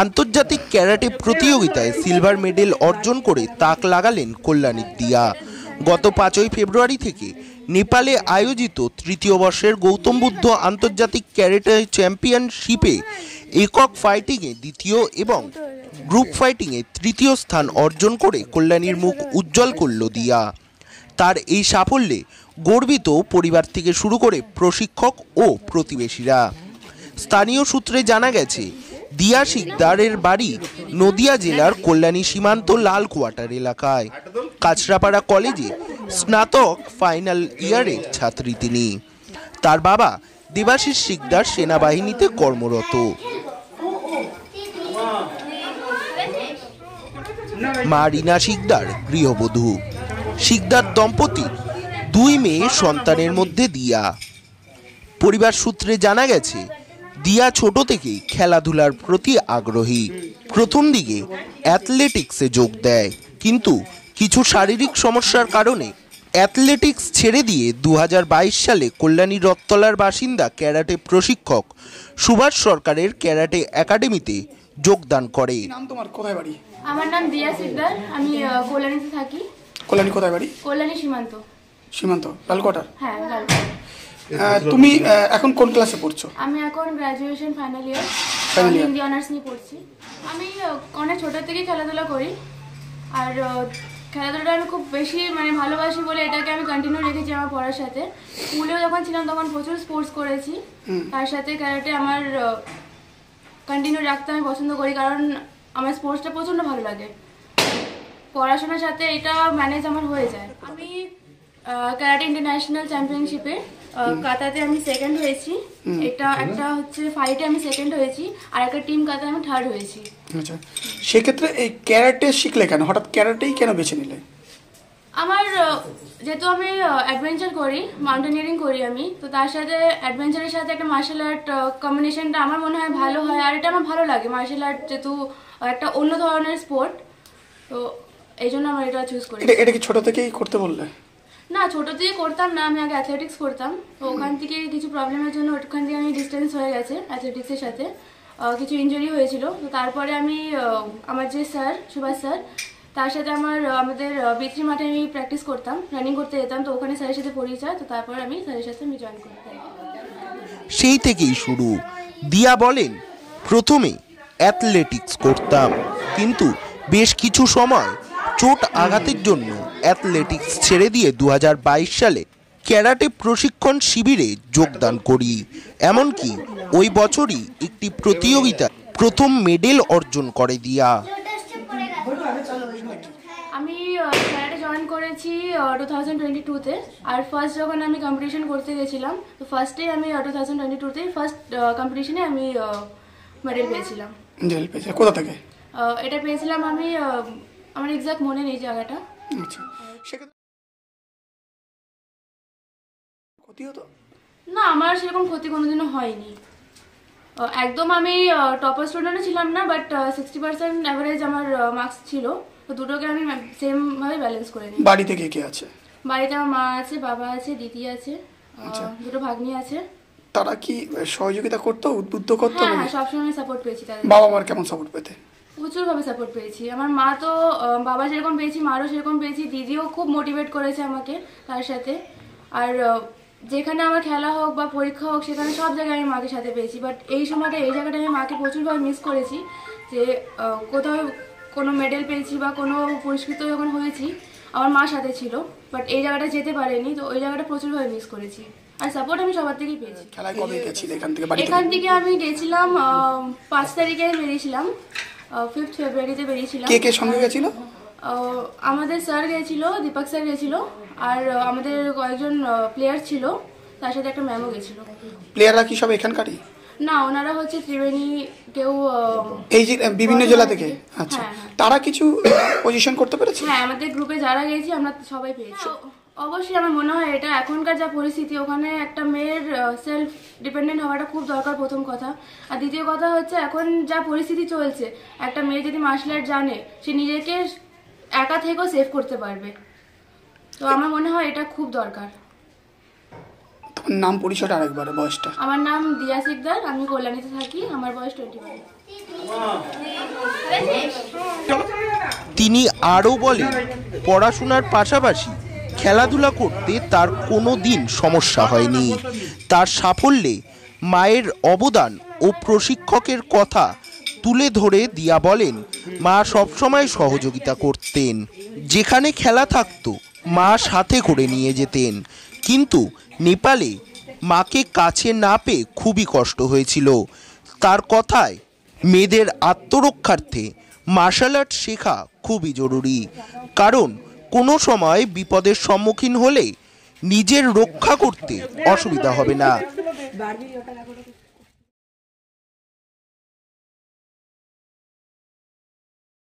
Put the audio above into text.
আন্তর্জাতিক ক্যারাটে প্রতিযোগিতায় silver medal অর্জন করে তাক লাগালেন কল্যাণী দিয়া। গত 5ই ফেব্রুয়ারি থেকে নেপালে আয়োজিত তৃতীয় বর্ষের গৌতম বুদ্ধ আন্তর্জাতিক ক্যারাটে চ্যাম্পিয়নশিপে একক ফাইটিংয়ে দ্বিতীয় এবং গ্রুপ ফাইটিংয়ে তৃতীয় স্থান অর্জন করে কল্যাণীর মুখ উজ্জ্বল করল দিয়া। তার এই সাফল্যে গর্বিত পরিবার থেকে শুরু করে প্রশিক্ষক ও প্রতিবেশীরা। স্থানীয় সূত্রে জানা গেছে, দিয়া শিকদারের বাড়ি নদিয়া জেলার কল্যাণী সীমান্ত লাল কোয়ার্টার এলাকায়। কাছড়াপাড়া কলেজে স্নাতক ফাইনাল ইয়ারের ছাত্রী তিনি। তার বাবা দেবাশিস শিকদার সেনাবাহিনীতে কর্মরত। মা রিনা শিকদার গৃহবধূ। শিকদার দম্পতির 2 মেয়ে সন্তানের মধ্যে দিয়া। পরিবার সূত্রে জানা গেছে, দিয়া ছোট থেকেই খেলাধুলার প্রতি আগ্রহী। প্রথম দিকে অ্যাথলেটিক্সে যোগ দেয়, কিন্তু কিছু শারীরিক সমস্যার কারণে অ্যাথলেটিক্স ছেড়ে দিয়ে 2022 সালে কল্যাণী রথতলার বাসিন্দা ক্যারাটে প্রশিক্ষক সুভাষ সরকারের ক্যারাটে একাডেমিতে যোগদান করে। তোমার কোথায় বাড়ি? আমার নাম দিয়া শিকদার, আমি কল্যাণীতে থাকি। কল্যাণী কোথায় বাড়ি? কল্যাণী সীমান্ত। সীমান্ত লাল কোয়ার্টার। হ্যাঁ, লাল কোয়ার্টার। তুমি এখন কোন ক্লাসে পড়ছো? আমি এখন graduation final year, Hindi honours নিয়ে পড়ছি। আমি অনেক ছোট থেকে খেলাধুলা করি, আর খেলাধুলাটা আমি খুব বেশি ভালোবাসি বলে এটাকে আমি কন্টিনিউ রেখেছি আমার পড়ার সাথে। স্কুলেও যখন ছিলাম তখন প্রচুর স্পোর্টস করেছি, তার সাথে ক্যারাটে আমার কন্টিনিউ রাখতে আমি পছন্দ করি, কারণ আমার স্পোর্টসটা প্রচণ্ড ভালো লাগে। পড়াশোনার সাথে এটা ম্যানেজ আমার হয়ে যায়। আমি ক্যারাটে ইন্টারন্যাশনাল চ্যাম্পিয়নশিপে কাতাতে আমি সেকেন্ড হয়েছি। এটা একটা হচ্ছে ফাইটে আমি সেকেন্ড হয়েছি, আর একটা টিম কাতায় আমি থার্ড হয়েছি। আচ্ছা, সেক্ষেত্রে এই ক্যারাটে শিখলে কেন, হঠাৎ ক্যারাটেই কেন বেছে নিলে? আমার যেহেতু আমি অ্যাডভেঞ্চার করি, মাউন্টেনিয়ারিং করি আমি, তো তার সাথে অ্যাডভেঞ্চারের সাথে একটা মার্শাল আর্ট কম্বিনেশনটা আমার মনে হয় ভালো হয়, আর এটা আমার ভালো লাগে। মার্শাল আর্ট যেহেতু একটা অন্য ধরনের স্পোর্ট, তো এই জন্য আমার এটা চুজ করি। এটা কি ছোট থেকেই করতে বললে? না, ছোট থেকে করতাম না, আমি আগে অ্যাথলেটিক্স করতাম। তো ওখান থেকে কিছু প্রবলেমের জন্য ওখান থেকে আমি ডিস্টেন্স হয়ে গেছে অ্যাথলেটিক্সের সাথে, কিছু ইনজুরি হয়েছিল। তো তারপরে আমি আমার যে স্যার সুভাষ স্যার, তার সাথে আমাদের B3 মাঠে আমি প্র্যাকটিস করতাম, রানিং করতে যেতাম। তো ওখানে স্যারের সাথে পরিচয়, তো তারপর আমি স্যারের সাথে আমি জয়েন করি। সেই থেকেই শুরু। দিয়া বলেন, প্রথমে অ্যাথলেটিক্স করতাম, কিন্তু বেশ কিছু সময় চোট আঘাতের জন্য অ্যাথলেটিক্স ছেড়ে দিয়ে 2022 সালে ক্যারাটে প্রশিক্ষণ শিবিরে যোগদান করি। এমনকি ওই বছরই একটি প্রতিযোগিতা প্রথম মেডেল অর্জন করে দিয়া। আমি ক্যারাটে জয়েন করেছি 2022-তে, আর ফার্স্ট যখন আমি কম্পিটিশন করতে গেছিলাম, তো ফার্স্টেই আমি 2022-তে ফার্স্ট কম্পিটিশনে আমি মেডেল পেয়েছিলাম। কোথা থেকে? এটা পেয়েছিলাম আমি, আমার এক্সাক্ট মনে নেই জায়গাটা। আচ্ছা, ক্ষতি হতো না, আমার সেরকম ক্ষতি কোনোদিনও হয়নি। একদম আমি টপার স্টুডেন্টও ছিলাম না, বাট 60% অ্যাভারেজ আমার মার্কস ছিল। তো দুটোকে আমি সেম ভাবে ব্যালেন্স করে নিই। বাড়িতে কে আছে? বাড়িতে আমার মা আছে, বাবা আছে, দিদি আছে, দুটো ভাগ্নি আছে। তারা কি সহযোগিতা করতো, উদ্বুদ্ধ করতো? হ্যাঁ, সবসময় সাপোর্ট পেয়েছি তাদের। বাবা মার কেমন সাপোর্ট পেতে? প্রচুরভাবে সাপোর্ট পেয়েছি। আমার মা তো, বাবা যেরকম পেয়েছি মারও সেরকম পেয়েছি। দিদিও খুব মোটিভেট করেছে আমাকে তার সাথে। আর যেখানে আমার খেলা হোক বা পরীক্ষা হোক, সেখানে সব জায়গায় আমি মাকে সাথে পেয়েছি। বাট এই সময়টা, এই জায়গাটা আমি মাকে প্রচুরভাবে মিস করেছি, যে কোথাও কোনো মেডেল পেয়েছি বা কোনো পুরস্কৃত যখন হয়েছি, আমার মা সাথে ছিল, বাট এই জায়গাটা যেতে পারেনি। তো ওই জায়গাটা প্রচুরভাবে মিস করেছি, আর সাপোর্ট আমি সবার থেকেই পেয়েছি। খেলায় কবে গেছিলে এখান থেকে আমি গেছিলাম 5 তারিখে বেরিয়েছিলাম, 5 ফেব্রুয়ারিতে বেরিয়েছিলাম। কে কে সঙ্গে গেছিল? আমাদের স্যার গেছিল, দীপক স্যার গেছিল, আর আমাদের কয়েকজন প্লেয়ার ছিল, তার সাথে একটা ম্যামও গেছিল। প্লেয়াররা কি সব এখানকারই? না, ওনারা হচ্ছে ত্রিবেণী, কেউ এই যে বিভিন্ন জেলা থেকে। আচ্ছা, তারা কিছু পজিশন করতে পেরেছে? হ্যাঁ, আমাদের গ্রুপে যারা গেছি আমরা সবাই পেয়েছি। অবশ্যই আমার মনে হয় এটা এখনকার যা পরিস্থিতি, ওখানে একটা মেয়ের সেলফ ডিপেন্ডেন্ট হওয়াটা খুব দরকার, প্রথম কথা। আর দ্বিতীয় কথা হচ্ছে, এখন যা পরিস্থিতি চলছে, একটা মেয়ে যদি মার্শাল আর্ট জানে, সে নিজেকে একা থেকেও সেভ করতে পারবে। তো আমার মনে হয় এটা খুব দরকার। তোমার নাম, পরিচয়টা আরেকবার, বয়সটা? আমার নাম দিয়া শিকদার, আমি কল্যাণীতে থাকি, আমার বয়স 21। তিনি আরও বলেন, পড়াশোনার পাশাপাশি খেলাধুলা করতে তার কোনো দিন সমস্যা হয়নি। তার সাফল্যে মায়ের অবদান ও প্রশিক্ষকের কথা তুলে ধরে দিয়া বলেন, মা সবসময় সহযোগিতা করতেন। যেখানে খেলা থাকতো মা সাথে করে নিয়ে যেতেন। কিন্তু নেপালে মাকে কাছে না পেয়ে খুবই কষ্ট হয়েছিল। তার কথায় মেয়েদের আত্মরক্ষার্থে মার্শাল আর্ট শেখা খুবই জরুরি, কারণ কোনো সময় বিপদের সম্মুখীন হলে নিজের রক্ষা করতে অসুবিধা হবে না।